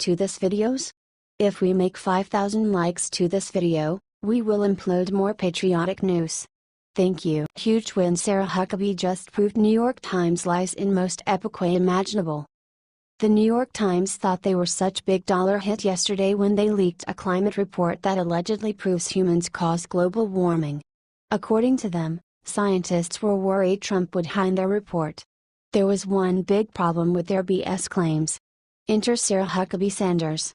to this videos? If we make 5,000 likes to this video, we will upload more patriotic news. Thank you. Huge win. Sarah Huckabee just proved New York Times lies in most epic way imaginable. The New York Times thought they were such big dollar hit yesterday when they leaked a climate report that allegedly proves humans cause global warming. According to them, scientists were worried Trump would hide their report. There was one big problem with their BS claims. Enter Sarah Huckabee Sanders.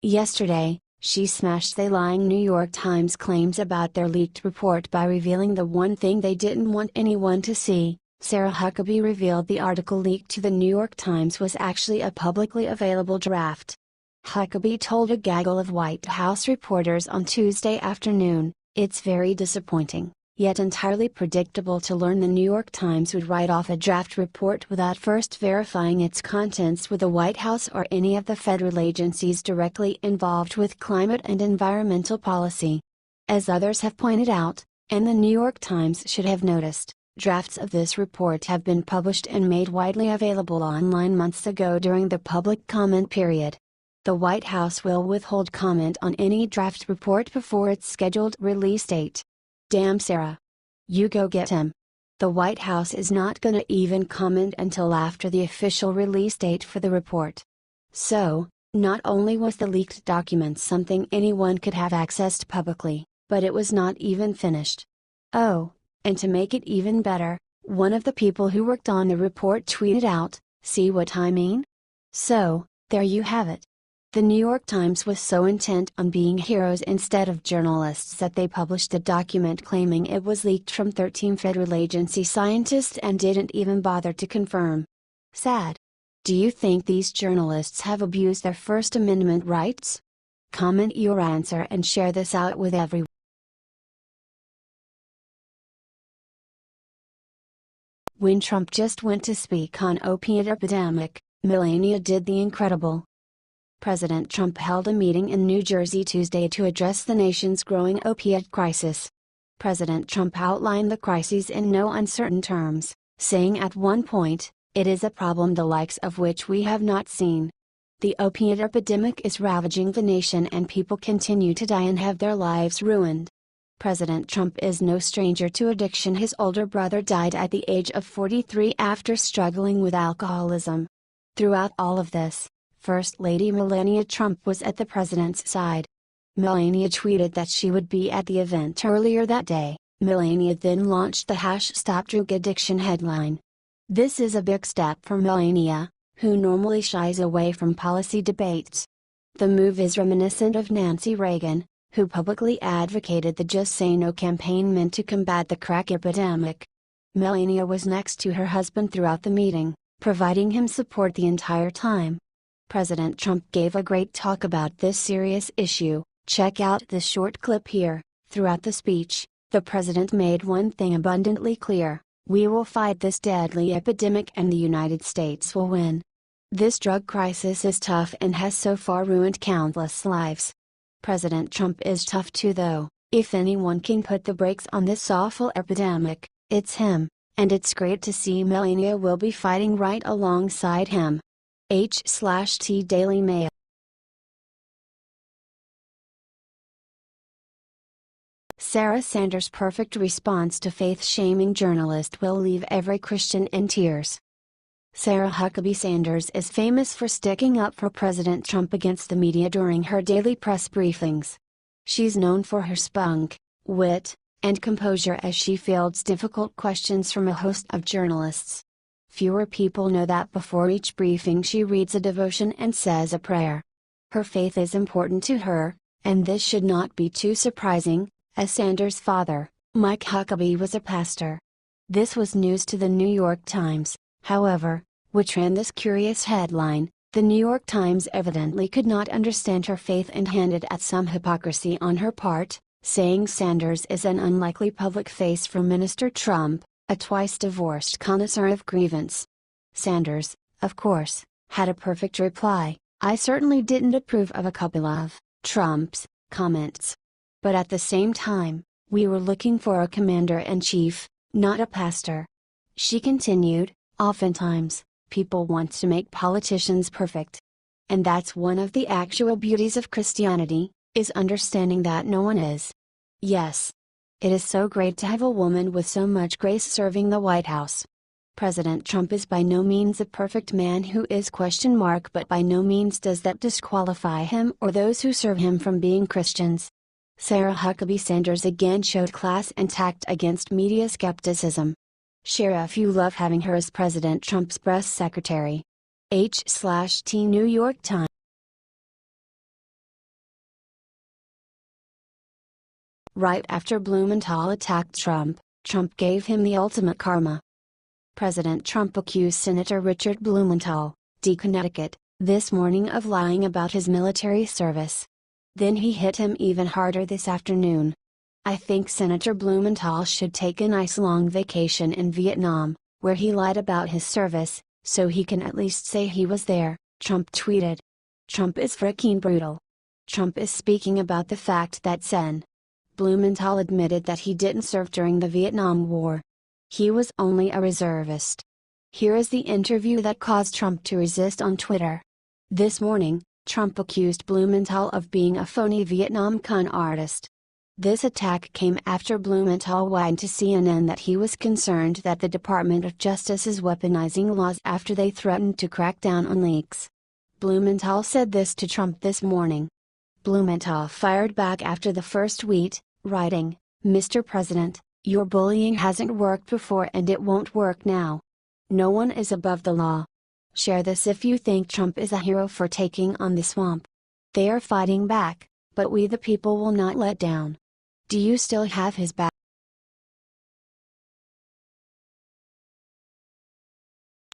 Yesterday, she smashed the lying New York Times claims about their leaked report by revealing the one thing they didn't want anyone to see. Sarah Huckabee revealed the article leaked to the New York Times was actually a publicly available draft. Huckabee told a gaggle of White House reporters on Tuesday afternoon, "It's very disappointing, yet entirely predictable to learn the New York Times would write off a draft report without first verifying its contents with the White House or any of the federal agencies directly involved with climate and environmental policy. As others have pointed out, and the New York Times should have noticed, drafts of this report have been published and made widely available online months ago during the public comment period. The White House will withhold comment on any draft report before its scheduled release date. Damn Sarah. You go get him. The White House is not gonna even comment until after the official release date for the report." So, not only was the leaked document something anyone could have accessed publicly, but it was not even finished. Oh, and to make it even better, one of the people who worked on the report tweeted out, "See what I mean?" So, there you have it. The New York Times was so intent on being heroes instead of journalists that they published a document claiming it was leaked from 13 federal agency scientists and didn't even bother to confirm. Sad. Do you think these journalists have abused their First Amendment rights? Comment your answer and share this out with everyone. When Trump just went to speak on opioid epidemic, Melania did the incredible. President Trump held a meeting in New Jersey Tuesday to address the nation's growing opioid crisis. President Trump outlined the crisis in no uncertain terms, saying at one point, "It is a problem the likes of which we have not seen. The opioid epidemic is ravaging the nation and people continue to die and have their lives ruined." President Trump is no stranger to addiction. His older brother died at the age of 43 after struggling with alcoholism. Throughout all of this, First Lady Melania Trump was at the president's side. Melania tweeted that she would be at the event earlier that day. Melania then launched the #StopDrugAddiction headline. This is a big step for Melania, who normally shies away from policy debates. The move is reminiscent of Nancy Reagan, who publicly advocated the Just Say No campaign meant to combat the crack epidemic. Melania was next to her husband throughout the meeting, providing him support the entire time. President Trump gave a great talk about this serious issue. Check out this short clip here. Throughout the speech, the president made one thing abundantly clear: we will fight this deadly epidemic and the United States will win. This drug crisis is tough and has so far ruined countless lives. President Trump is tough too though. If anyone can put the brakes on this awful epidemic, it's him, and it's great to see Melania will be fighting right alongside him. H/T Daily Mail. Sarah Sanders' perfect response to faith-shaming journalist will leave every Christian in tears. Sarah Huckabee Sanders is famous for sticking up for President Trump against the media during her daily press briefings. She's known for her spunk, wit, and composure as she fields difficult questions from a host of journalists. Fewer people know that before each briefing she reads a devotion and says a prayer. Her faith is important to her, and this should not be too surprising, as Sanders' father, Mike Huckabee, was a pastor. This was news to the New York Times, however, which ran this curious headline: "The New York Times evidently could not understand her faith and hinted at some hypocrisy on her part, saying Sanders is an unlikely public face for Minister Trump, a twice-divorced connoisseur of grievance." Sanders, of course, had a perfect reply: "I certainly didn't approve of a couple of Trump's comments. But at the same time, we were looking for a commander-in-chief, not a pastor." She continued, "Oftentimes, people want to make politicians perfect. And that's one of the actual beauties of Christianity, is understanding that no one is. Yes. It is so great to have a woman with so much grace serving the White House. President Trump is by no means a perfect man who is ? But by no means does that disqualify him or those who serve him from being Christians. Sarah Huckabee Sanders again showed class and tact against media skepticism. Share if you love having her as President Trump's press secretary. H/T New York Times. Right after Blumenthal attacked Trump, Trump gave him the ultimate karma. President Trump accused Senator Richard Blumenthal, D. Connecticut, this morning of lying about his military service. Then he hit him even harder this afternoon. I think Senator Blumenthal should take a nice long vacation in Vietnam, where he lied about his service, so he can at least say he was there, Trump tweeted. Trump is fricking brutal. Trump is speaking about the fact that Sen. Blumenthal admitted that he didn't serve during the Vietnam War. He was only a reservist. Here is the interview that caused Trump to resist on Twitter. This morning, Trump accused Blumenthal of being a phony Vietnam con artist. This attack came after Blumenthal whined to CNN that he was concerned that the Department of Justice is weaponizing laws after they threatened to crack down on leaks. Blumenthal said this to Trump this morning. Blumenthal fired back after the first tweet, writing, "Mr. President, your bullying hasn't worked before and it won't work now. No one is above the law. Share this if you think Trump is a hero for taking on the swamp. They are fighting back, but we the people will not let down. Do you still have his back?"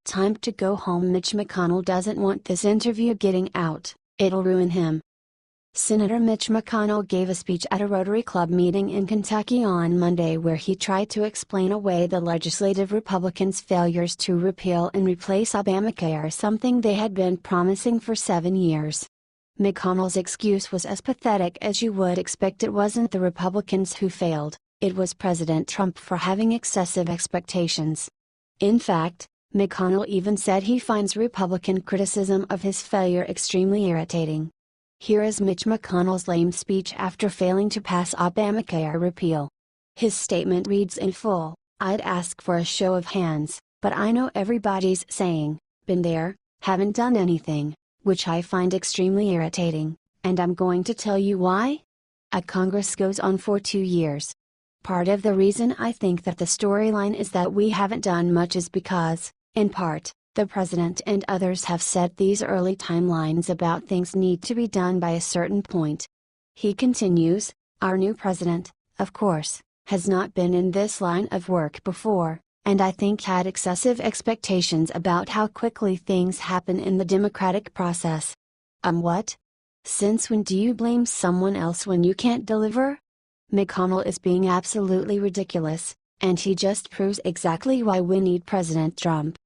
Time to go home. Mitch McConnell doesn't want this interview getting out, it'll ruin him. Senator Mitch McConnell gave a speech at a Rotary Club meeting in Kentucky on Monday where he tried to explain away the legislative Republicans' failures to repeal and replace Obamacare, something they had been promising for 7 years. McConnell's excuse was as pathetic as you would expect. It wasn't the Republicans who failed, it was President Trump for having excessive expectations. In fact, McConnell even said he finds Republican criticism of his failure extremely irritating. Here is Mitch McConnell's lame speech after failing to pass Obamacare repeal. His statement reads in full, "I'd ask for a show of hands, but I know everybody's saying, 'Been there, haven't done anything,' which I find extremely irritating, and I'm going to tell you why. Congress goes on for 2 years. Part of the reason I think that the storyline is that we haven't done much is because, in part, the president and others have set these early timelines about things need to be done by a certain point." He continues, "Our new president, of course, has not been in this line of work before, and I think had excessive expectations about how quickly things happen in the democratic process." What? Since when do you blame someone else when you can't deliver? McConnell is being absolutely ridiculous, and he just proves exactly why we need President Trump.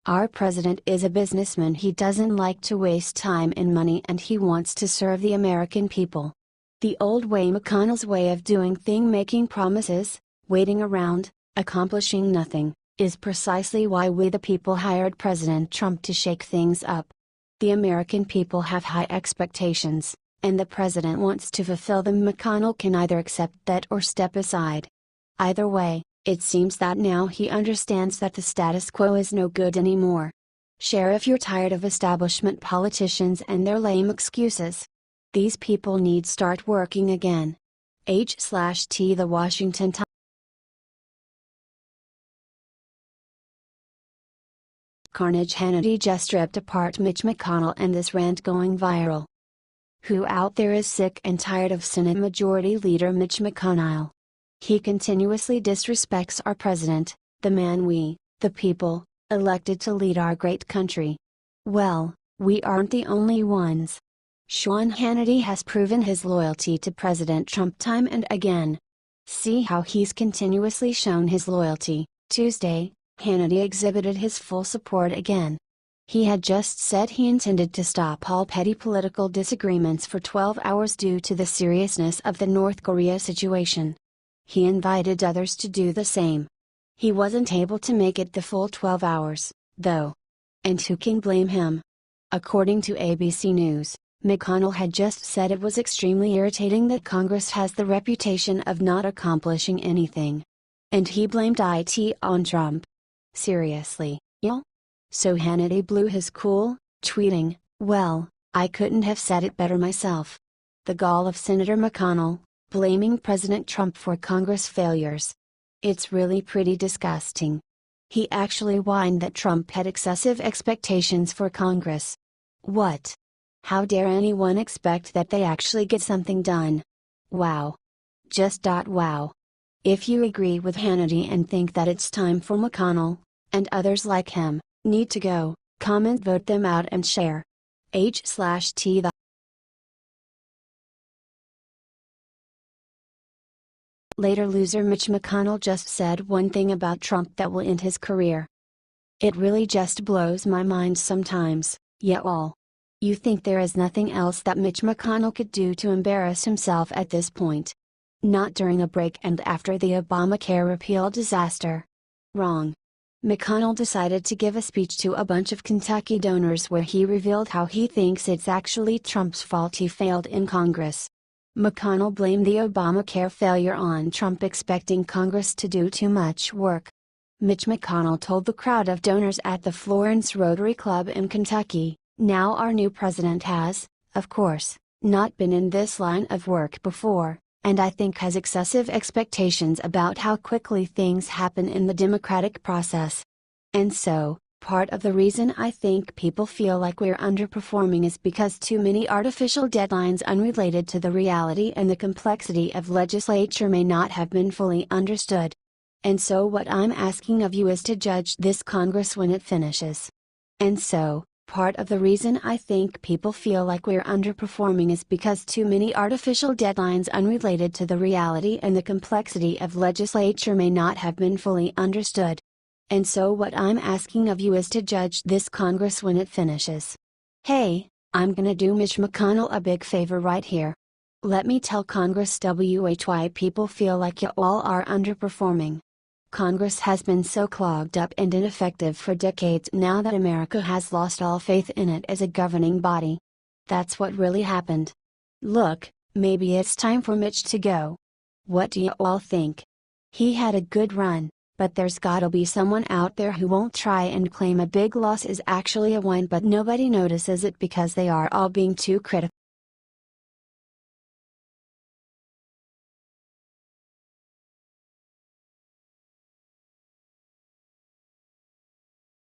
Our president is a businessman. He doesn't like to waste time and money, and he wants to serve the American people. The old way, McConnell's way of doing things, making promises, waiting around, accomplishing nothing, is precisely why we the people hired President Trump to shake things up. The American people have high expectations, and the president wants to fulfill them. McConnell can either accept that or step aside. Either way, it seems that now he understands that the status quo is no good anymore. Share if you're tired of establishment politicians and their lame excuses. These people need start working again. H/T The Washington Times. Carnage. Hannity just ripped apart Mitch McConnell and this rant going viral. Who out there is sick and tired of Senate Majority Leader Mitch McConnell? He continuously disrespects our president, the man we, the people, elected to lead our great country. Well, we aren't the only ones. Sean Hannity has proven his loyalty to President Trump time and again. See how he's continuously shown his loyalty. Tuesday, Hannity exhibited his full support again. He had just said he intended to stop all petty political disagreements for 12 hours due to the seriousness of the North Korea situation. He invited others to do the same. He wasn't able to make it the full 12 hours, though. And who can blame him? According to ABC News, McConnell had just said it was extremely irritating that Congress has the reputation of not accomplishing anything. And he blamed it on Trump. Seriously, y'all? So Hannity blew his cool, tweeting, "Well, I couldn't have said it better myself." The gall of Senator McConnell, blaming President Trump for Congress failures. It's really pretty disgusting. He actually whined that Trump had excessive expectations for Congress. What? How dare anyone expect that they actually get something done? Wow. Just wow. If you agree with Hannity and think that it's time for McConnell, and others like him, need to go, comment, vote them out and share. H/T. Later loser Mitch McConnell just said one thing about Trump that will end his career. It really just blows my mind sometimes, y'all. You think there is nothing else that Mitch McConnell could do to embarrass himself at this point? Not during a break and after the Obamacare repeal disaster. Wrong. McConnell decided to give a speech to a bunch of Kentucky donors where he revealed how he thinks it's actually Trump's fault he failed in Congress. McConnell blamed the Obamacare failure on Trump, expecting Congress to do too much work. Mitch McConnell told the crowd of donors at the Florence Rotary Club in Kentucky, "Now our new president has, of course, not been in this line of work before, and I think has excessive expectations about how quickly things happen in the democratic process. And so, part of the reason I think people feel like we're underperforming is because too many artificial deadlines unrelated to the reality and the complexity of legislature may not have been fully understood. And so what I'm asking of you is to judge this Congress when it finishes. And so, part of the reason I think people feel like we're underperforming is because too many artificial deadlines unrelated to the reality and the complexity of legislature may not have been fully understood. And so what I'm asking of you is to judge this Congress when it finishes." Hey, I'm gonna do Mitch McConnell a big favor right here. Let me tell Congress why people feel like y'all are underperforming. Congress has been so clogged up and ineffective for decades now that America has lost all faith in it as a governing body. That's what really happened. Look, maybe it's time for Mitch to go. What do you all think? He had a good run, but there's gotta be someone out there who won't try and claim a big loss is actually a win, but nobody notices it because they are all being too critical.